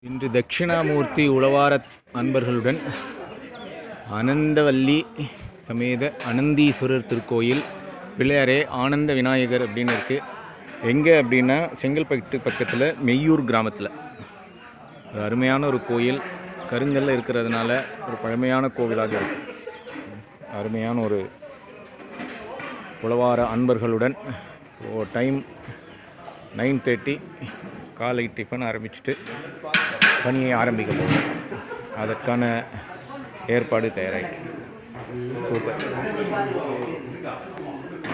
இன்று தட்சிணாமூர்த்தி உழவார அன்பர்களுடன் அனந்தவல்லி சமேத அனந்தீஸ்வரர் திருக்கோயில் பிள்ளையாரே ஆனந்த விநாயகர் அப்படின்னு இருக்குது. எங்கே அப்படின்னா செங்கல்பட்டு பக்கத்தில் மெய்யூர் கிராமத்தில் ஒரு அருமையான ஒரு கோயில். கருங்கல்ல இருக்கிறதுனால ஒரு பழமையான கோவிலாக இருக்குது. அருமையான ஒரு உழவார அன்பர்களுடன் டைம் 9:30 காலை டிஃபன் ஆரம்பிச்சுட்டு பணியை ஆரம்பிக்க போகிறோம். அதற்கான ஏற்பாடு தயாராகி சூப்பர்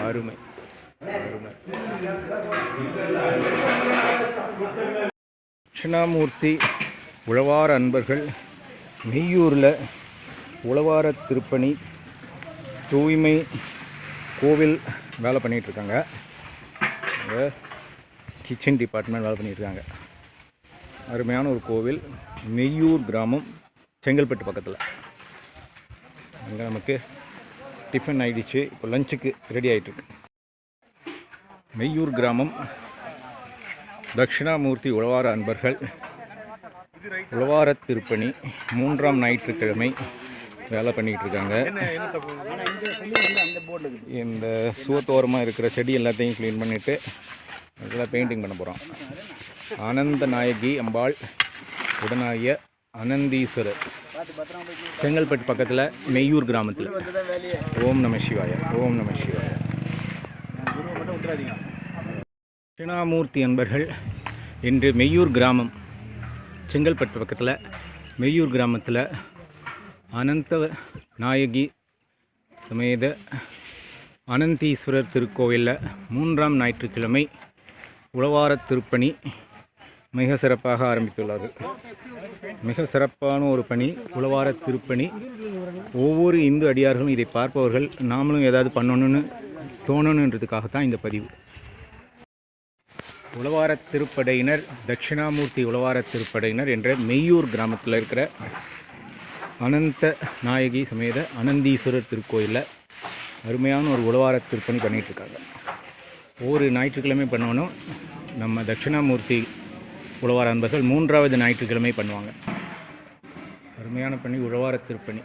அருமை அருமை. தட்சிணாமூர்த்தி உழவார அன்பர்கள் மெய்யூரில் உழவார திருப்பணி தூய்மை கோவில் வேலை பண்ணிகிட்ருக்காங்க. கிச்சன் டிபார்ட்மெண்ட் வேலை பண்ணியிருக்காங்க. அருமையான ஒரு கோவில், மெய்யூர் கிராமம், செங்கல்பட்டு பக்கத்தில். அங்கே நமக்கு டிஃபன் ஆகிடுச்சு. இப்போ லஞ்சுக்கு ரெடி ஆகிட்டுருக்கு. மெய்யூர் கிராமம் தட்சிணாமூர்த்தி உழவார அன்பர்கள் உழவார திருப்பணி 3ஆம் ஞாயிற்றுக்கிழமை வேலை பண்ணிக்கிட்டு இருக்காங்க. இந்த சுவத்தோரமாக இருக்கிற செடி எல்லாத்தையும் க்ளீன் பண்ணிவிட்டு இதெல்லாம் பெயிண்டிங் பண்ண போகிறோம். ஆனந்த நாயகி அம்பாள் உடனாகிய அனந்தீஸ்வரர், செங்கல்பட்டு பக்கத்தில் மெய்யூர் கிராமத்தில். ஓம் நம சிவாய, ஓம் நம சிவாய. தட்சிணாமூர்த்தி அன்பர்கள் இன்று மெய்யூர் கிராமம், செங்கல்பட்டு பக்கத்தில் மெய்யூர் கிராமத்தில் அனந்த நாயகி சமேத அனந்தீஸ்வரர் திருக்கோவிலில் 3ஆம் ஞாயிற்றுக்கிழமை உழவார திருப்பணி மிக சிறப்பாக ஆரம்பித்துள்ளார்கள். மிக சிறப்பான ஒரு பணி, உழவார திருப்பணி. ஒவ்வொரு இந்து அடியார்களும் இதை பார்ப்பவர்கள் நாமளும் ஏதாவது பண்ணணும்னு தோணணுன்றதுக்காகத்தான் இந்த பதிவு. உழவார திருப்படையினர், தட்சிணாமூர்த்தி உழவார திருப்படையினர் என்ற மெய்யூர் கிராமத்தில் இருக்கிற அனந்த நாயகி சமேத அனந்தீஸ்வரர் திருக்கோயிலில் அருமையான ஒரு உழவார திருப்பணி பண்ணிகிட்ருக்காங்க. ஒவ்வொரு ஞாயிற்றுக்கிழமை பண்ணணும். நம்ம தட்சிணாமூர்த்தி உழவார அன்பர்கள் 3ஆவது ஞாயிற்றுக்கிழமை பண்ணுவாங்க. அருமையான பணி, உழவார திருப்பணி,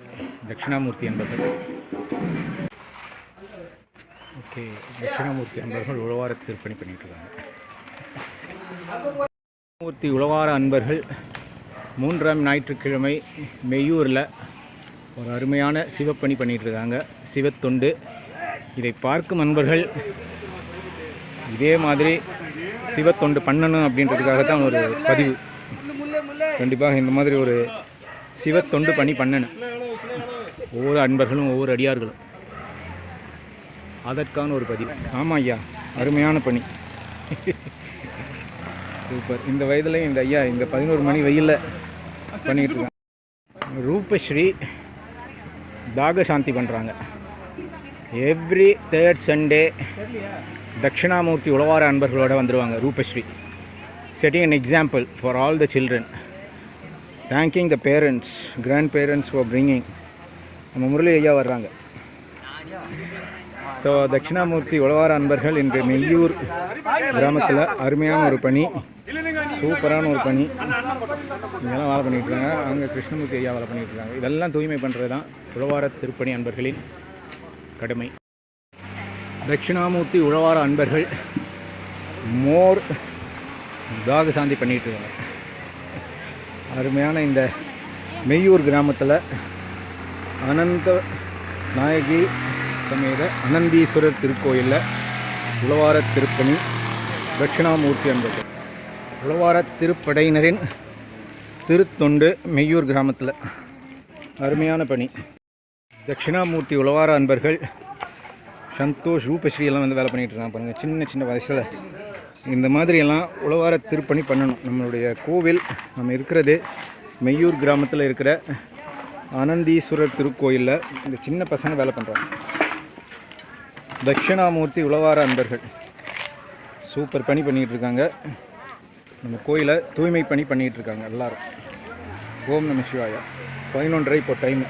தட்சிணாமூர்த்தி அன்பர்கள். ஓகே, தட்சிணாமூர்த்தி அன்பர்கள் உழவார திருப்பணி பண்ணிகிட்ருக்காங்க. மூர்த்தி உழவார அன்பர்கள் 3ஆம் ஞாயிற்றுக்கிழமை மெய்யூரில் ஒரு அருமையான சிவப்பணி பண்ணிகிட்ருக்காங்க. சிவத்தொண்டு. இதை பார்க்கும் அன்பர்கள் இதே மாதிரி சிவத்தொண்டு பண்ணணும் அப்படின்றதுக்காகத்தான் ஒரு பதிவு. கண்டிப்பாக இந்த மாதிரி ஒரு சிவத்தொண்டு பணி பண்ணணும் ஒவ்வொரு அன்பர்களும், ஒவ்வொரு அடியார்களும். அதற்கான ஒரு பதிவு. ஆமாம் ஐயா, அருமையான பணி. சூப்பர். இந்த வயதில் இந்த ஐயா இந்த 11 மணி வெயிலில் பண்ணிக்கிட்டு இருக்காங்க. ரூபஸ்ரீ தாக சாந்தி பண்ணுறாங்க. எவ்ரி 3rd Sunday தட்சிணாமூர்த்தி உழவார அன்பர்களோடு வந்துடுவாங்க Roopasri. Setting an example for all the children, thanking the parents, grandparents for bringing. நம்ம முரளி ஐயா வர்றாங்க. ஸோ தட்சிணாமூர்த்தி உழவார அன்பர்கள் இன்று மெய்யூர் கிராமத்தில் அருமையான ஒரு பணி, சூப்பரான ஒரு பணி. இதெல்லாம் வேலை பண்ணிகிட்ருக்காங்க. அங்கே கிருஷ்ணமூர்த்தி ஐயா வேலை பண்ணிகிட்ருக்காங்க. இதெல்லாம் தூய்மை பண்ணுறது தான் உழவார திருப்பணி அன்பர்களின் கடமை. தட்சிணாமூர்த்தி உழவார அன்பர்கள் மோர் தாக சாந்தி பண்ணிகிட்ருக்காங்க. அருமையான இந்த மெய்யூர் கிராமத்தில் அனந்த நாயகி சமேத அனந்தீஸ்வரர் திருக்கோயிலில் உழவார திருப்பணி தட்சிணாமூர்த்தி அன்பர்கள் உழவார திருப்படையினரின் திருத்தொண்டு மெய்யூர் கிராமத்தில் அருமையான பணி. தட்சிணாமூர்த்தி உழவார அன்பர்கள் சந்தோஷ், ரூபஸ்ரீ எல்லாம் வந்து வேலை பண்ணிகிட்டு இருக்காங்க. பாருங்கள், சின்ன சின்ன வயசில் இந்த மாதிரியெல்லாம் உழவார திருப்பணி பண்ணணும். நம்மளுடைய கோவில், நம்ம இருக்கிறது மெய்யூர் கிராமத்தில் இருக்கிற அனந்தீஸ்வரர் திருக்கோயிலில் இந்த சின்ன பசங்க வேலை பண்ணுறாங்க. தட்சிணாமூர்த்தி உழவார அன்பர்கள் சூப்பர் பணி பண்ணிகிட்டு இருக்காங்க. நம்ம கோயிலை தூய்மை பணி பண்ணிகிட்டு இருக்காங்க எல்லாரும். ஓம் நம சிவாயா. 11:30 இப்போ டைம்.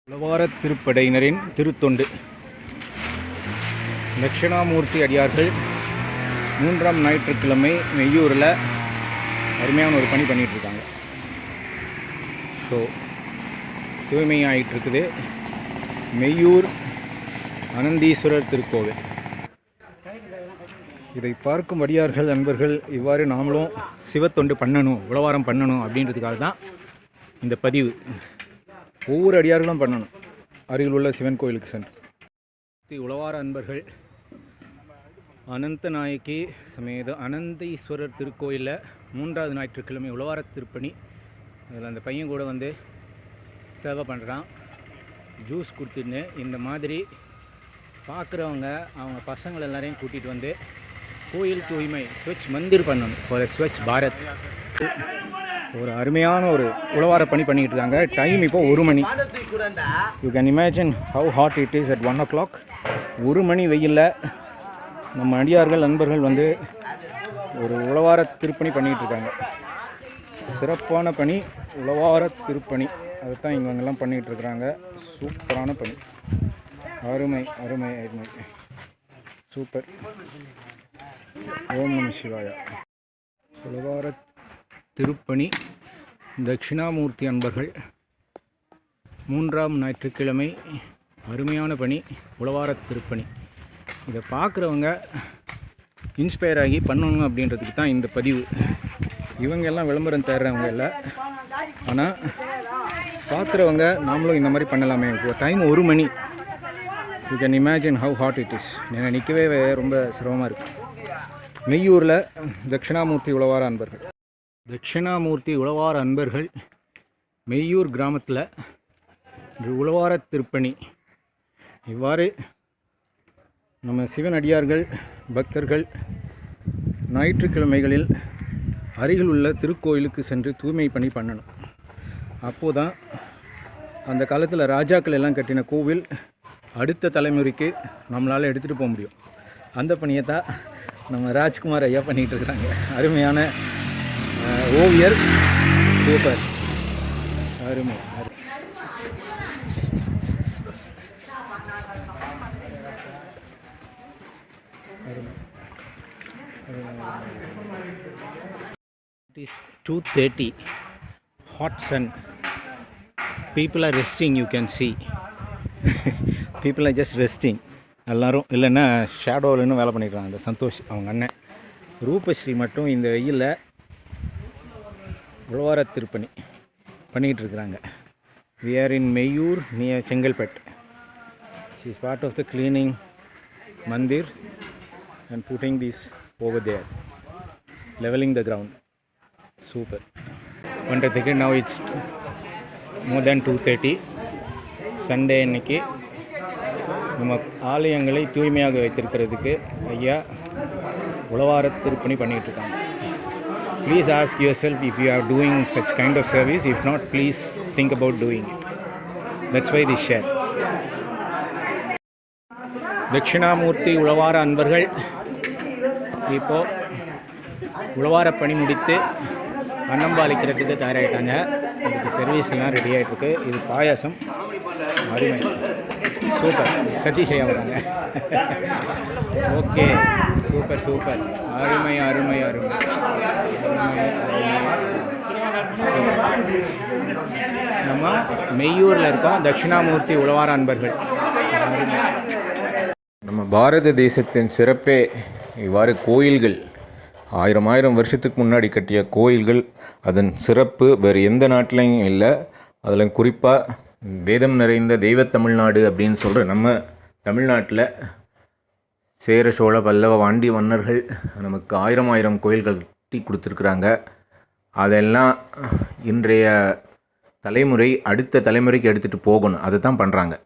உழவார திருப்படையினரின் திருத்தொண்டு. தட்சிணாமூர்த்தி அடியார்கள் 3ஆம் ஞாயிற்றுக்கிழமை மெய்யூரில் அருமையான ஒரு பணி பண்ணிகிட்ருக்காங்க. ஸோ தூய்மையாயிட்டிருக்குது மெய்யூர் அனந்தீஸ்வரர் திருக்கோவில். இதை பார்க்கும் அடியார்கள் நண்பர்கள் இவ்வாறு நாமளும் சிவத்தொண்டு பண்ணணும், உழவாரம் பண்ணணும் அப்படின்றதுக்காக தான் இந்த பதிவு. ஒவ்வொரு அடியார்களும் பண்ணணும். அருகில் உள்ள சிவன் கோயிலுக்கு சென்று உழவார அன்பர்கள் அனந்த நாயகி சமேத அனந்தீஸ்வரர் திருக்கோயிலில் 3வது ஞாயிற்றுக்கிழமை உழவார திருப்பணி. அதில் அந்த பையன் கூட வந்து சேவை பண்ணுறான், ஜூஸ் கொடுத்துன்னு. இந்த மாதிரி பார்க்குறவங்க அவங்க பசங்கள் எல்லாரையும் கூட்டிகிட்டு வந்து கோயில் தூய்மை ஸ்வச் மந்திர் பண்ணணும், ஒரு ஸ்வச் பாரத். ஒரு அருமையான ஒரு உழவார பணி பண்ணிக்கிட்டு இருக்காங்க. டைம் இப்போ 1 மணி. You can imagine how hot it is at 1 o'clock. 1 மணி வெயிலில் நம்ம அடியார்கள் நண்பர்கள் வந்து ஒரு உழவார திருப்பணி பண்ணிக்கிட்டு இருக்காங்க. சிறப்பான பணி, உழவார திருப்பணி. அதுதான் இவங்கெல்லாம் பண்ணிகிட்டு இருக்கிறாங்க. சூப்பரான பணி, அருமை அருமை அருமை, சூப்பர். ஓம் நம சிவாயா. உழவார திருப்பணி தட்சிணாமூர்த்தி அன்பர்கள் 3ஆம் ஞாயிற்றுக்கிழமை அருமையான பணி, உழவார திருப்பணி. இதை பார்க்குறவங்க இன்ஸ்பயர் ஆகி பண்ணணும் அப்படின்றதுக்கு தான் இந்த பதிவு. இவங்க எல்லாம் விளம்பரம் தேடுறவங்க இல்லை, ஆனால் பார்க்குறவங்க நாமளும் இந்த மாதிரி பண்ணலாமே. இப்போ டைம் 1 மணி. You can imagine how hot it is. என்னை நிற்கவே ரொம்ப சிரமமாக இருக்குது. மெய்யூரில் தட்சிணாமூர்த்தி உழவார அன்பர்கள், தட்சிணாமூர்த்தி உழவார அன்பர்கள் மெய்யூர் கிராமத்தில் உழவார திருப்பணி. இவ்வாறு நம்ம சிவன் அடியார்கள் பக்தர்கள் ஞாயிற்றுக்கிழமைகளில் அருகில் உள்ள திருக்கோயிலுக்கு சென்று தூய்மை பணி பண்ணணும். அப்போது தான் அந்த காலத்தில் ராஜாக்கள் எல்லாம் கட்டின கோவில் அடுத்த தலைமுறைக்கு நம்மளால் எடுத்துகிட்டு போக முடியும். அந்த பணியை தான் நம்ம ராஜ்குமார் ஐயா பண்ணிகிட்டு இருக்கிறாங்க. அருமையான ஓவியர், சூப்பர், அருமை. It is 2:30, hot sun. People are resting, you can see. People are just resting. எல்லாரும் இல்லைன்னா ஷேடோவில்னு வேலை பண்ணிடுறாங்க. அந்த சந்தோஷ் அவங்க அண்ணன் ரூபஸ்ரீ மட்டும் இந்த வெயிலில் உழவார திருப்பணி பண்ணிக்கிட்டு இருக்கிறாங்க. We are in Meyyur near Chengalpet. She is part of the cleaning mandir and putting this over there, leveling the ground. Super. பண்ணுறதுக்கு now it's more than 2:30. Sunday அன்னைக்கு நம்ம ஆலயங்களை தூய்மையாக வைத்திருக்கிறதுக்கு ஐயா உழவார திருப்பணி பண்ணிகிட்டு இருக்காங்க. Please ask yourself if you are doing such kind of service. If not, please think about doing it. That's why this share. Dakshinamurthy உழவார அன்பர்கள் இப்போ உழவார பணி முடித்து அன்னம்பாலிக்கிறதுக்கு தயாராகிட்டாங்க. இதுக்கு சர்வீஸ் எல்லாம் ரெடி ஆகிட்டுருக்கு. இது பாயாசம், அருமை, சூப்பர். சதீஷ் ஐயா வராங்க. ஓகே, சூப்பர் சூப்பர், அருமை அருமை அருமை அருமை. நம்ம மெய்யூரில் இருக்கோம். தட்சிணாமூர்த்தி உழவார அன்பர்கள். நம்ம பாரத தேசத்தின் சிறப்பே இவ்வாறு கோயில்கள். 1000 வருஷத்துக்கு முன்னாடி கட்டிய கோயில்கள், அதன் சிறப்பு வேறு எந்த நாட்டிலையும் இல்லை. அதில் குறிப்பாக வேதம் நிறைந்த தெய்வ தமிழ்நாடு அப்படின்னு சொல்கிற நம்ம தமிழ்நாட்டில் சேர சோழ பல்லவ வாண்டி மன்னர்கள் நமக்கு 1000 கோயில்கள் கட்டி கொடுத்துருக்குறாங்க. அதெல்லாம் இன்றைய தலைமுறை அடுத்த தலைமுறைக்கு எடுத்துகிட்டு போகணும். அதை தான் பண்ணுறாங்க.